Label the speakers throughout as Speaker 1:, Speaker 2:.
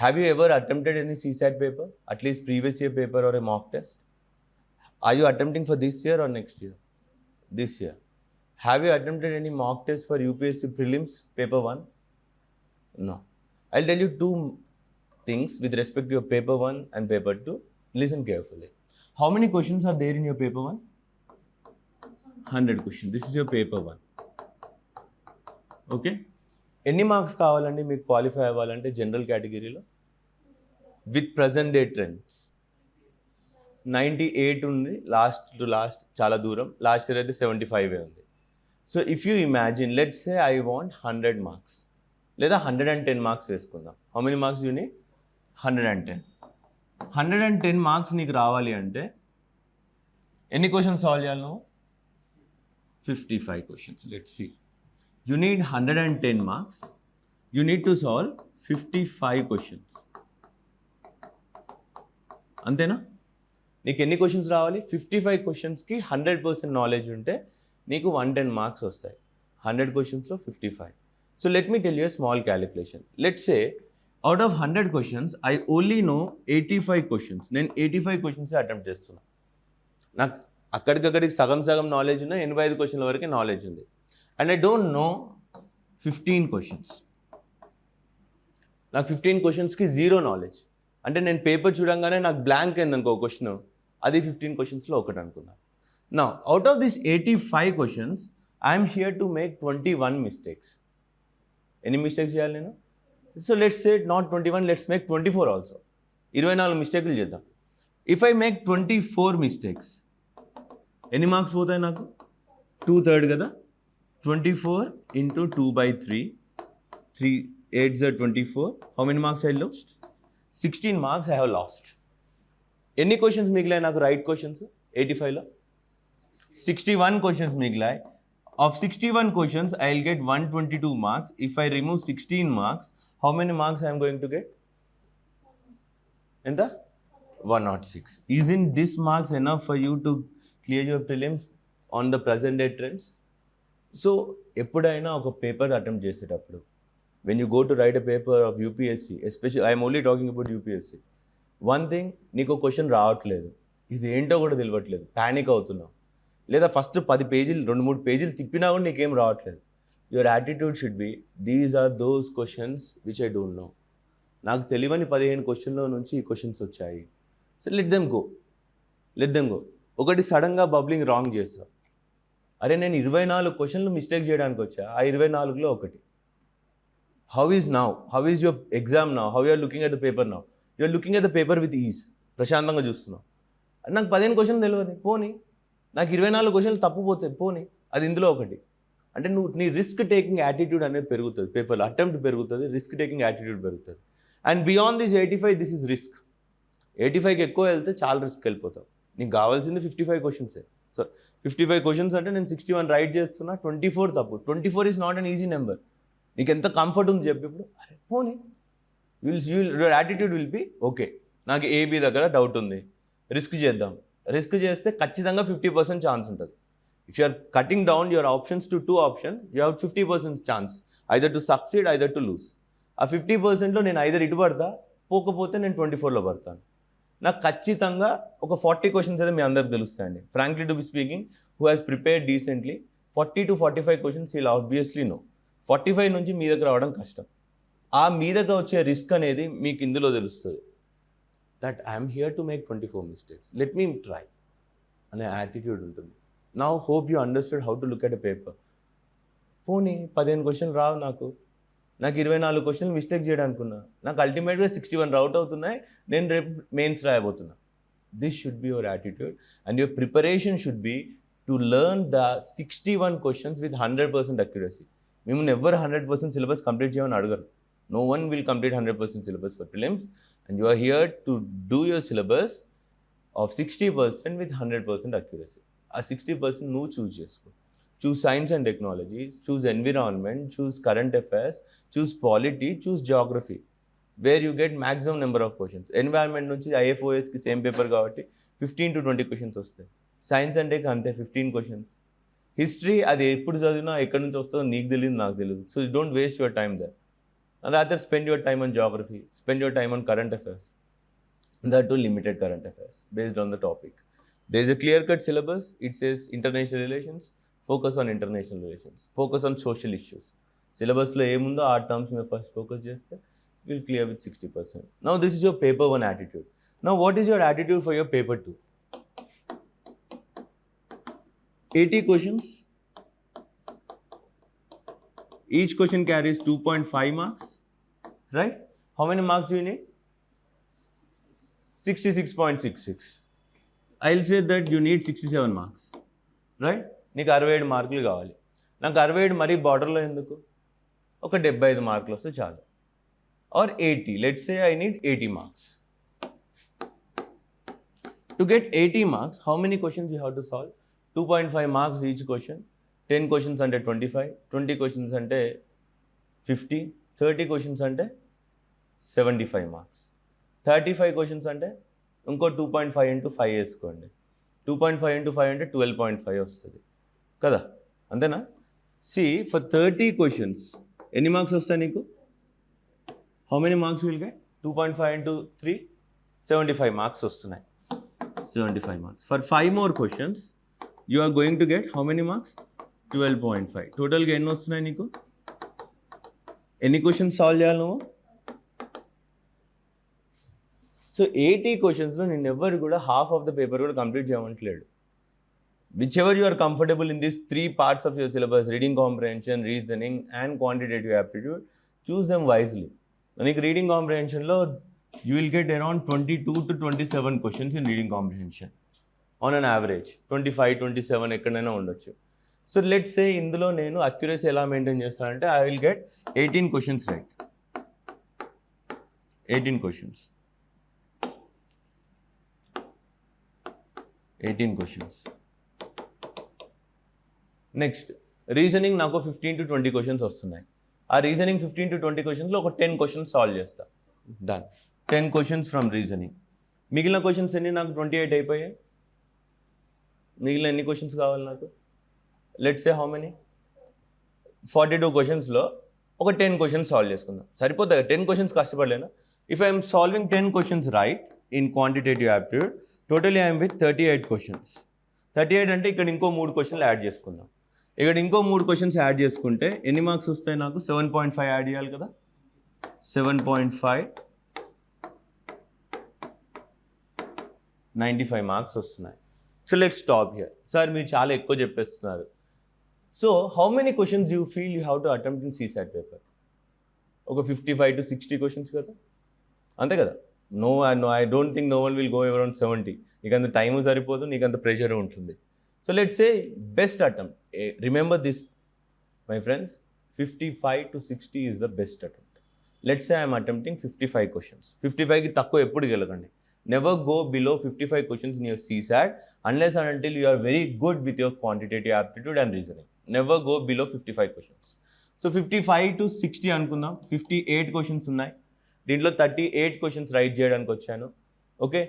Speaker 1: Have you ever attempted any CSAT paper, at least previous year paper or a mock test? Are you attempting for this year or next year? This year. Have you attempted any mock test for UPSC prelims paper 1? No. I'll tell you two things with respect to your paper 1 and paper 2. Listen carefully. How many questions are there in your paper 1? 100 questions. This is your paper 1. Okay? ఎన్ని marks కావాలండి మీకు qualify అవ్వాలంటే general కేటగిరీలో with present day trends? 98 ఉంది last to last, చాలా దూరం. Last year అయితే 75 ఉంది. So if you imagine, let's say I want 100 marks లేదా 110 మార్క్స్ వేసుకుందాం. How many marks you need? 110. 110 marks నీకు రావాలి అంటే ఎన్ని క్వశ్చన్స్ సాల్వ్ చేయాలి నువ్వు? 55 questions. Let's see. You need 110 marks. You need to solve 55 questions. అంతేనా? నీకు ఎన్ని క్వశ్చన్స్ రావాలి? 55 క్వశ్చన్స్కి 100% నాలెడ్జ్ ఉంటే నీకు 110 మార్క్స్ వస్తాయి. 100 క్వశ్చన్స్లో 55. So let me tell you a small calculation. Let's say out of 100 questions I only know 85 questions. నేను 85 క్వశ్చన్స్ అటెంప్ట్ చేస్తున్నా. నాకు అక్కడికక్కడికి సగం నాలెడ్జ్ ఉన్న 85 క్వశ్చన్ల వరకే నాలెడ్జ్ ఉంది. And I don't no 15 questions. నాకు 15 క్వశ్చన్స్కి జీరో నాలెడ్జ్. అంటే నేను పేపర్ చూడంగానే నాకు బ్లాంక్ అయిందనుకో క్వశ్చన్, అది 15 క్వశ్చన్స్లో ఒకటి అనుకున్నాను. నా out of this 85 questions I'm here to make 21 mistakes. ఎన్ని మిస్టేక్స్ చేయాలి నేను? So let's say not 21, let's make 24 also. 24 మిస్టేక్లు చేద్దాం. ఇఫ్ ఐ మేక్ 24 మిస్టేక్స్, ఎన్ని మార్క్స్ పోతాయి నాకు? 2/3 కదా. 24 into 2/3, 3 8s are 24. How many marks I lost? 16 marks I have lost. ఎన్ని questions మిగిలాయి నాకు రైట్ క్వశ్చన్స్ 85లో? 61 క్వశ్చన్స్ మిగిలాయి. Of 61 questions I will get 122 marks. If I remove 16 marks, how many marks I'm going to get? ఎంత? 106. Isn't this marks enough for you to clear your prelims on the present day trends? So ఎప్పుడైనా ఒక paper attempt చేసేటప్పుడు, when you go to right a paper of UPSC, especially I'm only talking about UPSC, one thing, నీకు question రావట్లేదు, ఇది ఏంటో కూడా తెలియట్లేదు, panic అవుతున్నావు, లేదా ఫస్ట్ 10 పేజీలు 2-3 పేజీలు తిప్పినా కూడా నీకేం రావట్లేదు. Your attitude should be, these are those questions which I don't know. నాకు తెలియని 15 క్వశ్చన్లో నుంచి ఈ క్వశ్చన్స్ వచ్చాయి. So let them go. ఒకటి సడన్గా బబ్లింగ్ రాంగ్ చేసావు. అరే నేను 24 క్వశ్చన్లు మిస్టేక్ చేయడానికి వచ్చా, ఆ 24లో ఒకటి. How is your exam now? How you're looking at the paper now? You're looking at the paper with ease. ప్రశాంతంగా చూస్తున్నావు. నాకు 15 క్వశ్చన్లు తెలియదు, పోనీ. నాకు 24 క్వశ్చన్లు తప్పుపోతాయి, పోనీ. అది ఇందులో ఒకటి. అంటే నువ్వు నీ రిస్క్ టేకింగ్ యాటిట్యూడ్ అనేది పెరుగుతుంది. పేపర్లో అటెంప్ట్ పెరుగుతుంది, రిస్క్ టేకింగ్ యాటిట్యూడ్ పెరుగుతుంది. And beyond this 85, this is risk. 85కి ఎక్కువ వెళ్తే చాలా రిస్క్ వెళ్ళిపోతావు. నీకు కావాల్సింది 55 క్వశ్చన్సే. సో 55 క్వశ్చన్స్ అంటే నేను 61 రైట్ చేస్తున్నా, 24 తప్పు. 24 is not an easy number. నీకు ఎంత కంఫర్ట్ ఉంది చెప్పి ఇప్పుడు? అరే పోనీ. Your attitude will be okay, నాకు ఏబీ దగ్గర డౌట్ ఉంది, రిస్క్ చేద్దాం. రిస్క్ చేస్తే ఖచ్చితంగా 50% ఛాన్స్ ఉంటుంది. If you are cutting down your options to 2 options, you have 50% chance either to succeed, either to lose. ఆ 50%లో నేను ఐదర్ ఇటు పడతా, పోకపోతే నేను 24లో పడతాను. నాకు ఖచ్చితంగా ఒక 40 క్వశ్చన్స్ అయితే మీ అందరికి తెలుస్తాయండి. Frankly to be speaking, who has prepared decently, 40 to 45 questions will obviously know. 45 నుంచి మీ దగ్గర రావడం కష్టం. ఆ మీ దగ్గర వచ్చే రిస్క్ అనేది మీకు ఇందులో తెలుస్తుంది. That I'm here to make 24 mistakes, let me try అనే యాటిట్యూడ్ ఉంటుంది. Now hope you understood how to look at a paper. పోనీ 15 క్వశ్చన్లు రావు నాకు 24 క్వశ్చన్లు మిస్టేక్ చేయడానుకున్నా, నాకు అల్టిమేట్గా 61 రౌట్ అవుతున్నాయి, నేను రేపు మెయిన్స్ రాయబోతున్నా. This should be your attitude and your preparation should be to learn the 61 questions with 100% accuracy. మిమ్మల్ని ఎవరు 100% సిలబస్ కంప్లీట్ చేయమని అడగరు. No one will complete 100% syllabus for prelims, and you are here to do your syllabus of 60% with 100% accuracy. ఆ 60% నువ్వు చూస్ చేసుకో. Choose science and technology, choose environment, choose current affairs, choose polity, choose geography, where you get maximum number of questions. Environment నుంచి IFOSకి same paper కాబట్టి 15 to 20 questions వస్తాయి. Science అంటే అంతే 15 questions. History అది ఎప్పుడు చదివినా ఎక్కడి నుంచి వస్తుందో నీకు తెలియదు, నాకు తెలియదు. So you don't waste your time there. Rather spend your time on geography, spend your time on current affairs. That too limited current affairs based on the topic. There is a clear-cut syllabus. It says international relations, focus on international relations, focus on social issues. సిలబస్లో ఏముందో ఆ terms మీద first focus చేస్తే will clear with 60%. Now this is your paper 1 attitude. Now what is your attitude for your paper 2? 80 questions. Each question carries 2.5 marks, right? How many marks do you need? 66.66. I'll say that you need 67 marks, right? నీకు 67 మార్కులు కావాలి. నాకు 67 మరీ బార్డర్లో ఎందుకు? ఒక 75 మార్కులు వస్తే చాలు. Or 80. Let's say I need 80 marks. To get 80 marks, how many questions you have to solve? 2.5 marks each question. 10 questions అంటే 25, 20 questions అంటే 50, 30 questions అంటే 75 మార్క్స్. 35 questions అంటే ఇంకో 2.5 into 5 వేసుకోండి. 2.5 into 5 అంటే 12.5 వస్తుంది కదా, అంతేనా? సి ఫర్ 30 questions ఎన్ని మార్క్స్ వస్తాయి నీకు? How many marks will get? 2.5 into 3 75 marks వస్తున్నాయి. 75 marks. For 5 more questions you are going to get how many marks? 12.5. టోటల్గా ఎన్ని వస్తున్నాయి నీకు? ఎన్ని క్వశ్చన్స్ సాల్వ్ చేయాలి నువ్వు? సో 80 క్వశ్చన్స్లో నేను ఎవరు కూడా హాఫ్ ఆఫ్ ద పేపర్ కూడా కంప్లీట్ చేయమంటలేడు. Which ever you are comfortable in this 3 parts of your syllabus, reading comprehension, reasoning and quantitative aptitude, choose them wisely. నీకు రీడింగ్ కాంప్రహెన్షన్లో you will get around 22 to 27 questions in reading comprehension on an average. 25, 27 ఎక్కడైనా ఉండొచ్చు. So let's సే ఇందులో నేను accuracy ఎలా maintain చేస్తానంటే I will get 18 questions right. 18 questions. 18 questions. Next reasoning నాకు 15 to 20 questions వస్తున్నాయి. ఆ రీజనింగ్ 15 to 20 questions ఒక 10 questions సాల్వ్ చేస్తా. డన్. 10 questions from reasoning. మిగిలిన క్వశ్చన్స్ ఎన్ని? నాకు 28 అయిపోయాయి. మిగిలిన ఎన్ని క్వశ్చన్స్ కావాలి నాకు? Let's say how many? 42 questions ఒక 10 questions సాల్వ్ చేసుకుందాం. సరిపోతుంది. 10 questions కష్టపడలేనా? If I'm solving 10 questions right in quantitative aptitude, totally I'm with 38 questions. 38 అంటే ఇక్కడ ఇంకో 3 questions యాడ్ చేసుకుందాం. ఇక్కడ ఇంకో 3 questions యాడ్ చేసుకుంటే ఎన్ని మార్క్స్ వస్తాయి నాకు? 7.5 యాడ్ చేయాలి కదా. 7.5 95 మార్క్స్ వస్తున్నాయి. So let's stop here. Sir మీరు చాలా ఎక్కువ చెప్పేస్తున్నారు. So how many questions you feel you have to attempt in CSAT paper? ఒక 55 to 60 questions కదా, అంతే కదా? No I don't think no one will go around 70. నీకు అంత టైము సరిపోదు, నీకు అంత ప్రెషర్ ఉంటుంది. So let's say best attempt. Remember this my friends, 55 to 60 is the best attempt. Let's say I'm attempting 55 questions. 55కి తక్కువ ఎప్పుడు గెలకండి. Never go below 55 questions in your CSAT unless and until you are very good with your quantitative aptitude and reasoning. Never go below 55 questions. So 55 to 60 అనుకుందాం. 58 questions ఉన్నాయి. దీంట్లో 38 questions right చేయడానికి వచ్చాను. Okay,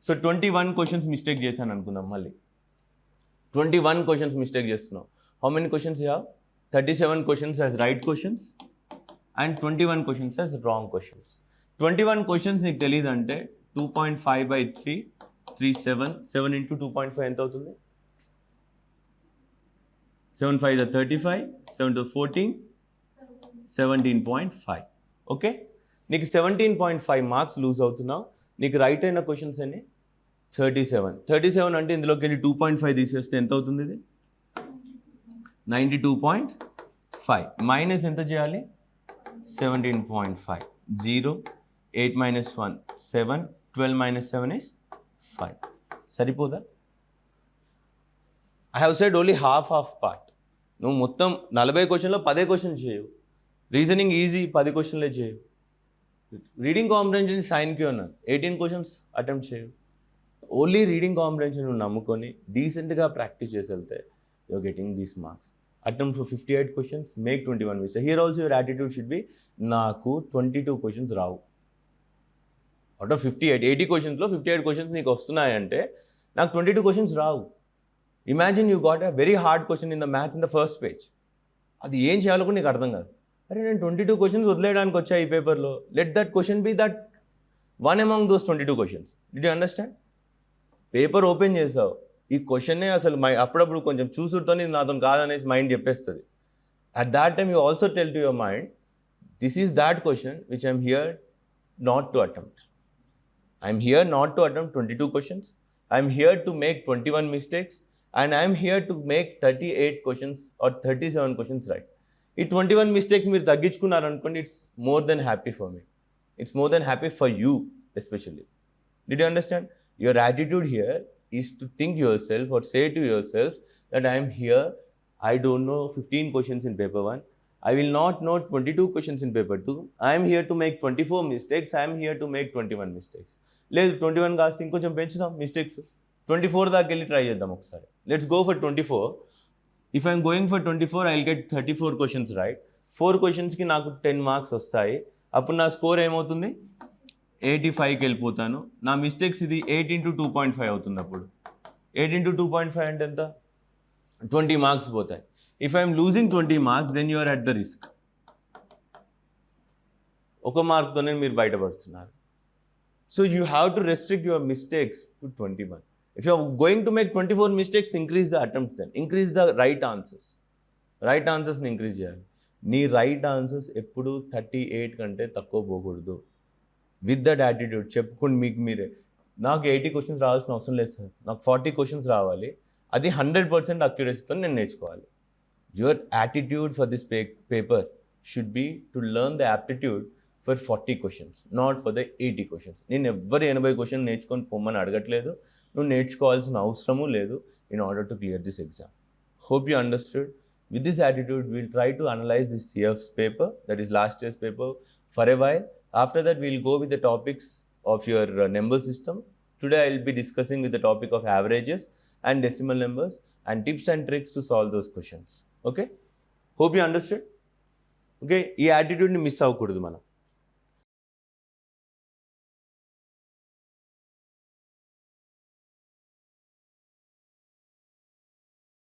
Speaker 1: so 21 questions mistake చేశాను అనుకుందాం. మళ్ళీ 21 questions mistake చేస్తున్నాం. How many questions you have? 37 questions as right questions and 21 questions as wrong questions. 21 questions నీకు తెలియదు అంటే 2.5 by 3, 7 into 2.5 ఎంత అవుతుంది? 7 5 is 35, 7 to 14, 17.5. ఓకే, నీకు 17.5 మార్క్స్ లూజ్ అవుతున్నావు. నీకు రైట్ అయిన క్వశ్చన్స్ ఎన్ని? 37 అంటే ఇందులోకి వెళ్ళి 2.5 తీసేస్తే ఎంత అవుతుంది? ఇది 92.5 మైనస్ ఎంత చేయాలి? 17.5. 0, 8 minus 1, 7, 12 minus 7 is 5. Saripodhaa? I have said only half part. నువ్వు మొత్తం 40 క్వశ్చన్లో 10 క్వశ్చన్ చేయవు. రీజనింగ్ ఈజీ 10 క్వశ్చన్లే చేయవు. రీడింగ్ కాంప్రహెన్షన్ సైన్కి ఉన్నాను 18 questions అటెంప్ట్ చేయవు. ఓన్లీ రీడింగ్ కాంప్రహెన్షన్ నువ్వు నమ్ముకొని డీసెంట్గా ప్రాక్టీస్ చేసి వెళ్తే you're getting these marks. Attempt for 58 questions, make 21 mistakes. Here also your attitude should be నాకు 22 questions రావు. అవుట్ ఆఫ్ 80 questions 58 questions నీకు వస్తున్నాయంటే నాకు 22 questions రావు. Imagine you got a very hard question in the maths in the first page. అది ఏం చేయాలో కూడా నీకు అర్థం కాదు. అరే నేను 22 క్వశ్చన్స్ వదిలేయడానికి వచ్చా ఈ పేపర్లో, let that question be that one among those 22 questions. Did you understand? Paper open చేసావు, ఈ క్వశ్చన్నే అసలు అప్పుడప్పుడు కొంచెం చూసుడుతో ఇది నాతో కాదనేసి మైండ్ చెప్పేస్తుంది. At that time you also tell to your mind, this is that question which I'm here not to attempt. I'm here not to attempt 22 questions. I'm here to make 21 mistakes and I'm here to make 38 questions are 37 questions right. ఈ 21 mistakes మీరు తగ్గించుకున్నారనుకోండి, it's more than happy for me. It's more than happy for you especially. Did you understand? Your attitude here is to think yourself or say to yourself that I am here, I don't know 15 questions in paper 1. I will not know 22 questions in paper 2. I am here to make 24 mistakes. I am here to make 21 mistakes. లేదు 21 కాస్త ఇంకొంచెం పెంచుదాం mistakes, 24 దాకా వెళ్ళి try చేద్దాం ఒకసారి. Let's go for 24. If I'm going for 24, I will get 34 questions right. 4 క్వశ్చన్స్కి నాకు 10 మార్క్స్ వస్తాయి. అప్పుడు నా స్కోర్ ఏమవుతుంది, 85కి వెళ్ళిపోతాను. నా మిస్టేక్స్ ఇది 8 into 2.5 అవుతుంది. అప్పుడు 8 into 2.5 అంటే ఎంత, 20 మార్క్స్ పోతాయి. If I'm losing 20 marks, then you are at the risk. ఒక మార్క్తోనే మీరు బయటపడుతున్నారు. So you have to restrict your mistakes to 21. If you are going to make 24 mistakes, increase the attempts, then increase the right answers. Right ఆన్సర్స్ని ఇంక్రీజ్ చేయాలి. నీ right answers ఎప్పుడు 38 కంటే తక్కువ పోకూడదు. విత్ దట్ యాటిట్యూడ్ చెప్పుకోండి మీకు మీరే, నాకు 80 క్వశ్చన్స్ రావాల్సిన అవసరం లేదు సార్, నాకు 40 క్వశ్చన్స్ రావాలి, అది 100% అక్యురసీతో నేను నేర్చుకోవాలి. Your attitude for this paper should be to learn the aptitude for 40 questions, not for the 80 questions. నేను ఎవ్వరు 80 క్వశ్చన్ నేర్చుకొని పొమ్మని అడగట్లేదు, నువ్వు నేర్చుకోవాల్సిన అవసరమూ లేదు in order to clear this exam. Hope you understood. With this attitude, we'll try to analyze this year's paper, that is last year's paper, for a while. After that, we'll go with the topics of your number system. Today, I'll be discussing with the topic of averages and decimal numbers and tips and tricks to solve those questions. Okay? Hope you understood. Okay? This attitude ni miss avakudadu mana.